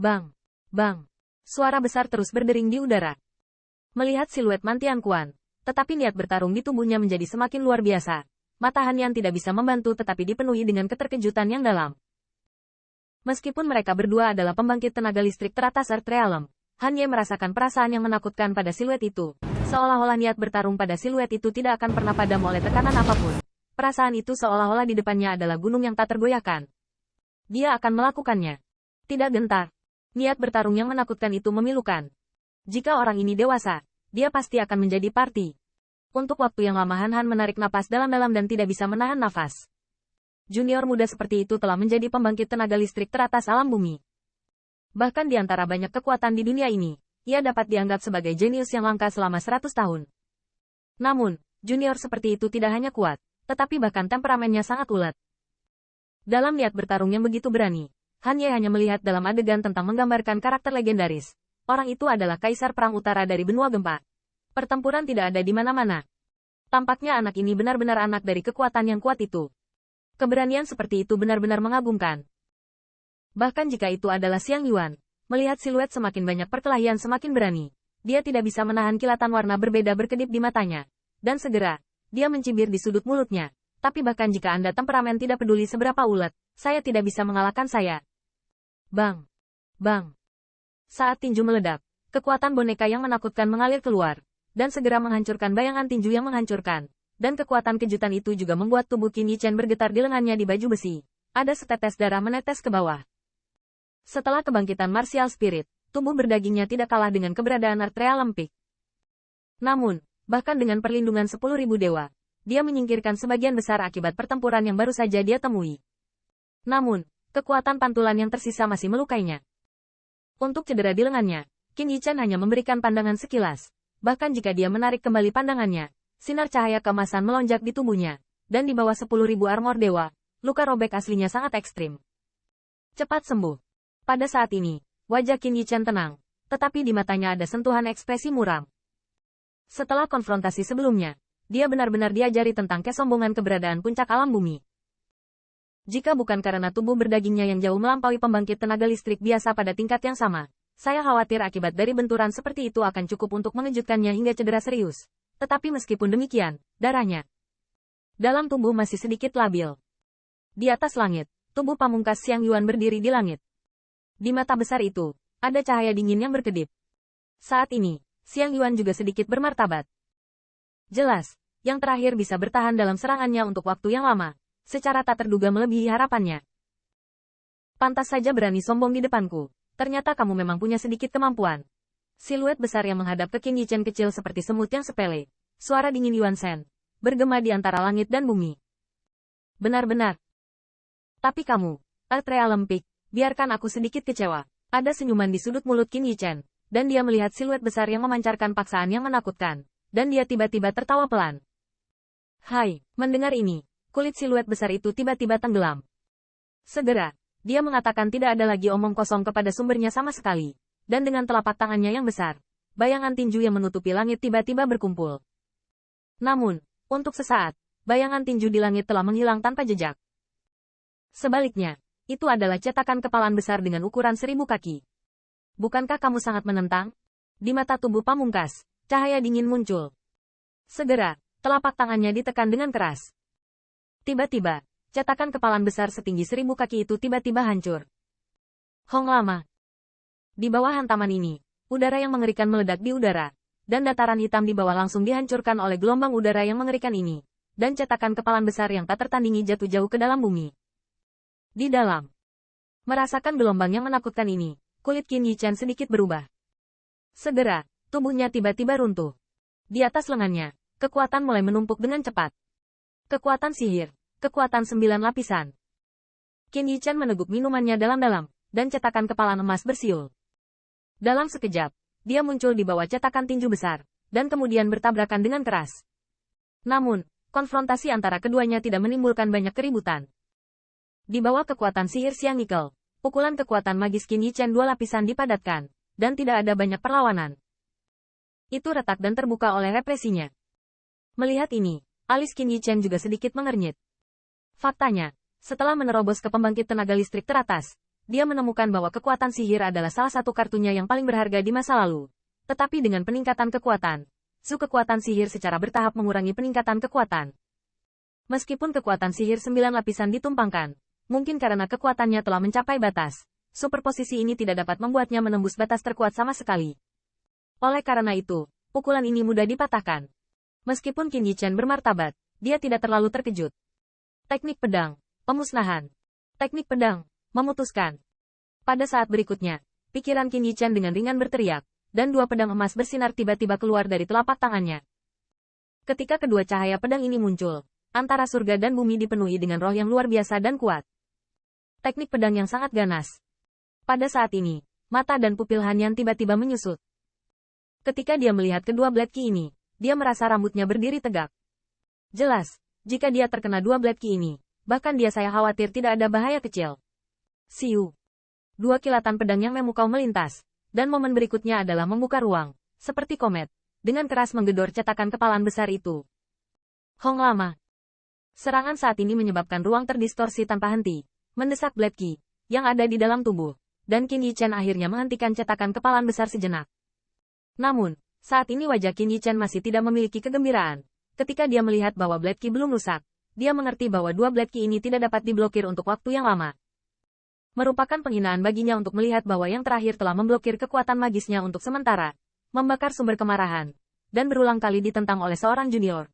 Bang! Bang! Suara besar terus berdering di udara. Melihat siluet Man Tianquan, tetapi niat bertarung di tubuhnya menjadi semakin luar biasa. Mata Han Yan tidak bisa membantu tetapi dipenuhi dengan keterkejutan yang dalam. Meskipun mereka berdua adalah pembangkit tenaga listrik teratas Earth Realm, Han Ye merasakan perasaan yang menakutkan pada siluet itu. Seolah-olah niat bertarung pada siluet itu tidak akan pernah padam oleh tekanan apapun. Perasaan itu seolah-olah di depannya adalah gunung yang tak tergoyahkan. Dia akan melakukannya. Tidak gentar. Niat bertarung yang menakutkan itu memilukan. Jika orang ini dewasa, dia pasti akan menjadi parti. Untuk waktu yang lama Han menarik napas dalam-dalam dan tidak bisa menahan nafas. Junior muda seperti itu telah menjadi pembangkit tenaga listrik teratas alam bumi. Bahkan di antara banyak kekuatan di dunia ini, ia dapat dianggap sebagai jenius yang langka selama 100 tahun. Namun, junior seperti itu tidak hanya kuat, tetapi bahkan temperamennya sangat ulet. Dalam niat bertarung yang begitu berani, Han Ye hanya melihat dalam adegan tentang menggambarkan karakter legendaris. Orang itu adalah Kaisar Perang Utara dari benua gempa. Pertempuran tidak ada di mana-mana. Tampaknya anak ini benar-benar anak dari kekuatan yang kuat itu. Keberanian seperti itu benar-benar mengagumkan. Bahkan jika itu adalah Xiang Yuan, melihat siluet semakin banyak perkelahian semakin berani. Dia tidak bisa menahan kilatan warna berbeda berkedip di matanya. Dan segera, dia mencibir di sudut mulutnya. Tapi bahkan jika Anda temperamen tidak peduli seberapa ulet, saya tidak bisa mengalahkan saya. Bang! Bang! Saat tinju meledak, kekuatan boneka yang menakutkan mengalir keluar, dan segera menghancurkan bayangan tinju yang menghancurkan. Dan kekuatan kejutan itu juga membuat tubuh Qin Yichen bergetar di lengannya di baju besi. Ada setetes darah menetes ke bawah. Setelah kebangkitan martial spirit, tubuh berdagingnya tidak kalah dengan keberadaan Earth Realm Peak. Namun, bahkan dengan perlindungan 10.000 dewa, dia menyingkirkan sebagian besar akibat pertempuran yang baru saja dia temui. Namun, kekuatan pantulan yang tersisa masih melukainya. Untuk cedera di lengannya, Qin Yichen hanya memberikan pandangan sekilas. Bahkan jika dia menarik kembali pandangannya, sinar cahaya keemasan melonjak di tubuhnya, dan di bawah 10.000 armor dewa, luka robek aslinya sangat ekstrim. Cepat sembuh. Pada saat ini, wajah Qin Yichen tenang, tetapi di matanya ada sentuhan ekspresi muram. Setelah konfrontasi sebelumnya, dia benar-benar diajari tentang kesombongan keberadaan puncak alam bumi. Jika bukan karena tubuh berdagingnya yang jauh melampaui pembangkit tenaga listrik biasa pada tingkat yang sama, saya khawatir akibat dari benturan seperti itu akan cukup untuk mengejutkannya hingga cedera serius. Tetapi meskipun demikian, darahnya dalam tubuh masih sedikit labil. Di atas langit, tubuh pamungkas Xiang Yuan berdiri di langit. Di mata besar itu, ada cahaya dingin yang berkedip. Saat ini, Xiang Yuan juga sedikit bermartabat. Jelas, yang terakhir bisa bertahan dalam serangannya untuk waktu yang lama, secara tak terduga melebihi harapannya. Pantas saja berani sombong di depanku, ternyata kamu memang punya sedikit kemampuan. Siluet besar yang menghadap ke Qin Yichen kecil seperti semut yang sepele. Suara dingin Yuan Shen bergema di antara langit dan bumi. Benar-benar. Tapi kamu, Earth Realm Peak, biarkan aku sedikit kecewa. Ada senyuman di sudut mulut Qin Yichen, dan dia melihat siluet besar yang memancarkan paksaan yang menakutkan. Dan dia tiba-tiba tertawa pelan. Hai, mendengar ini, kulit siluet besar itu tiba-tiba tenggelam. Segera, dia mengatakan tidak ada lagi omong kosong kepada sumbernya sama sekali. Dan dengan telapak tangannya yang besar, bayangan tinju yang menutupi langit tiba-tiba berkumpul. Namun, untuk sesaat, bayangan tinju di langit telah menghilang tanpa jejak. Sebaliknya, itu adalah cetakan kepalan besar dengan ukuran 1000 kaki. Bukankah kamu sangat menentang? Di mata tubuh pamungkas, cahaya dingin muncul. Segera, telapak tangannya ditekan dengan keras. Tiba-tiba, cetakan kepalan besar setinggi 1000 kaki itu tiba-tiba hancur. Hong lama. Di bawah hantaman ini, udara yang mengerikan meledak di udara, dan dataran hitam di bawah langsung dihancurkan oleh gelombang udara yang mengerikan ini, dan cetakan kepalan besar yang tak tertandingi jatuh jauh ke dalam bumi. Di dalam, merasakan gelombang yang menakutkan ini, kulit Qin Yichen sedikit berubah. Segera, tubuhnya tiba-tiba runtuh. Di atas lengannya, kekuatan mulai menumpuk dengan cepat. Kekuatan sihir, kekuatan 9 lapisan. Qin Yichen meneguk minumannya dalam-dalam, dan cetakan kepalan emas bersiul. Dalam sekejap, dia muncul di bawah cetakan tinju besar, dan kemudian bertabrakan dengan keras. Namun, konfrontasi antara keduanya tidak menimbulkan banyak keributan. Di bawah kekuatan sihir Siang Nikel, pukulan kekuatan magis Qin Yichen 2 lapisan dipadatkan, dan tidak ada banyak perlawanan. Itu retak dan terbuka oleh represinya. Melihat ini, alis Qin Yichen juga sedikit mengernyit. Faktanya, setelah menerobos ke pembangkit tenaga listrik teratas, dia menemukan bahwa kekuatan sihir adalah salah satu kartunya yang paling berharga di masa lalu. Tetapi dengan peningkatan kekuatan, kekuatan sihir secara bertahap mengurangi peningkatan kekuatan. Meskipun kekuatan sihir 9 lapisan ditumpangkan, mungkin karena kekuatannya telah mencapai batas, superposisi ini tidak dapat membuatnya menembus batas terkuat sama sekali. Oleh karena itu, pukulan ini mudah dipatahkan. Meskipun Qin Yichen bermartabat, dia tidak terlalu terkejut. Teknik pedang, pemusnahan. Teknik pedang, memutuskan. Pada saat berikutnya, pikiran Qin Yichen dengan ringan berteriak, dan dua pedang emas bersinar tiba-tiba keluar dari telapak tangannya. Ketika kedua cahaya pedang ini muncul, antara surga dan bumi dipenuhi dengan roh yang luar biasa dan kuat. Teknik pedang yang sangat ganas. Pada saat ini, mata dan pupil Han Yan tiba-tiba menyusut. Ketika dia melihat kedua Blade Ki ini, dia merasa rambutnya berdiri tegak. Jelas, jika dia terkena dua Blade Ki ini, bahkan saya khawatir tidak ada bahaya kecil. Siu. Dua kilatan pedang yang memukau melintas, dan momen berikutnya adalah membuka ruang, seperti komet, dengan keras menggedor cetakan kepalan besar itu. Hong lama. Serangan saat ini menyebabkan ruang terdistorsi tanpa henti, mendesak Blade Ki, yang ada di dalam tubuh, dan Qin Yichen akhirnya menghentikan cetakan kepalan besar sejenak. Namun, saat ini wajah Qin Yichen masih tidak memiliki kegembiraan. Ketika dia melihat bahwa Blade Ki belum rusak, dia mengerti bahwa dua Blade Ki ini tidak dapat diblokir untuk waktu yang lama. Merupakan penghinaan baginya untuk melihat bahwa yang terakhir telah memblokir kekuatan magisnya untuk sementara, membakar sumber kemarahan, dan berulang kali ditentang oleh seorang junior.